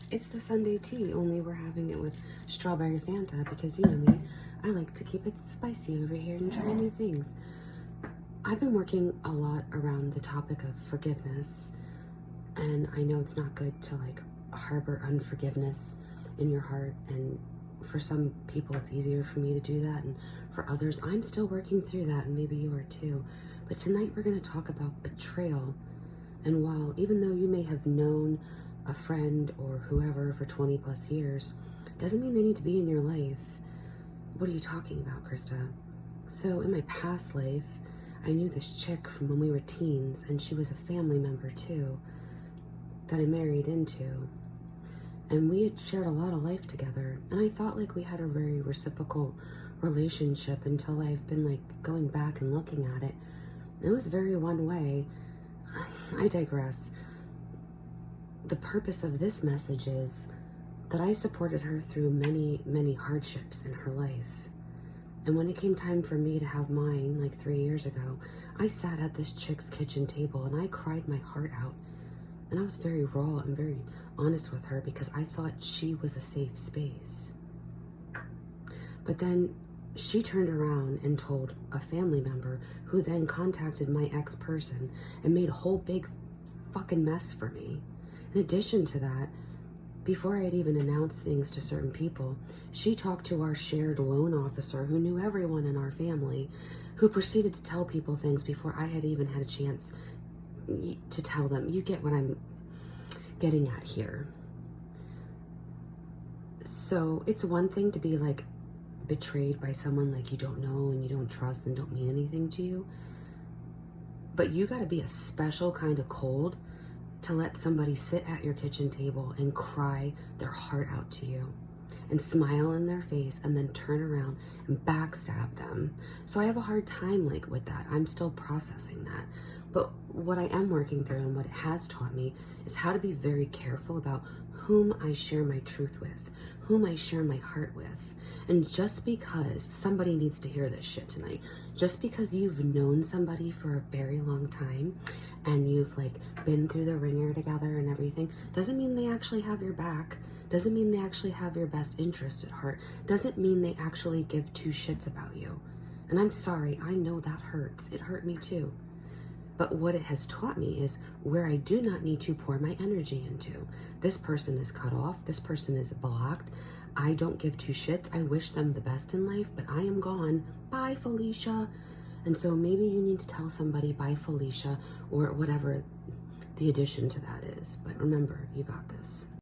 It's the Sunday tea, only we're having it with strawberry Fanta because you know me, I like to keep it spicy over here and try new things. I've been working a lot around the topic of forgiveness, and I know it's not good to like harbor unforgiveness in your heart, and for some people it's easier for me to do that, and for others I'm still working through that, and maybe you are too. But tonight we're going to talk about betrayal. And while even though you may have known a friend or whoever for 20 plus years, doesn't mean they need to be in your life. What are you talking about, Krista? So in my past life, I knew this chick from when we were teens, and she was a family member too, that I married into. And we had shared a lot of life together, and I thought like we had a very reciprocal relationship until I've been like going back and looking at it. It was very one way. I digress. The purpose of this message is that I supported her through many, many hardships in her life. And when it came time for me to have mine, like 3 years ago, I sat at this chick's kitchen table and I cried my heart out. And I was very raw and very honest with her because I thought she was a safe space. But then she turned around and told a family member, who then contacted my ex-person and made a whole big fucking mess for me. In addition to that, before I had even announced things to certain people, she talked to our shared loan officer who knew everyone in our family, who proceeded to tell people things before I had even had a chance to tell them. You get what I'm getting at here. So it's one thing to be like betrayed by someone like you don't know and you don't trust and don't mean anything to you, but you got to be a special kind of cold to let somebody sit at your kitchen table and cry their heart out to you and smile in their face and then turn around and backstab them. So I have a hard time like with that. I'm still processing that. But what I am working through and what it has taught me is how to be very careful about whom I share my truth with, whom I share my heart with. And just because somebody needs to hear this shit tonight, just because you've known somebody for a very long time and you've like been through the ringer together and everything, doesn't mean they actually have your back, doesn't mean they actually have your best interest at heart, doesn't mean they actually give two shits about you. And I'm sorry, I know that hurts. It hurt me too. But what it has taught me is where I do not need to pour my energy into. This person is cut off. This person is blocked. I don't give two shits. I wish them the best in life, but I am gone. Bye, Felicia. And so maybe you need to tell somebody, bye, Felicia, or whatever the addition to that is. But remember, you got this.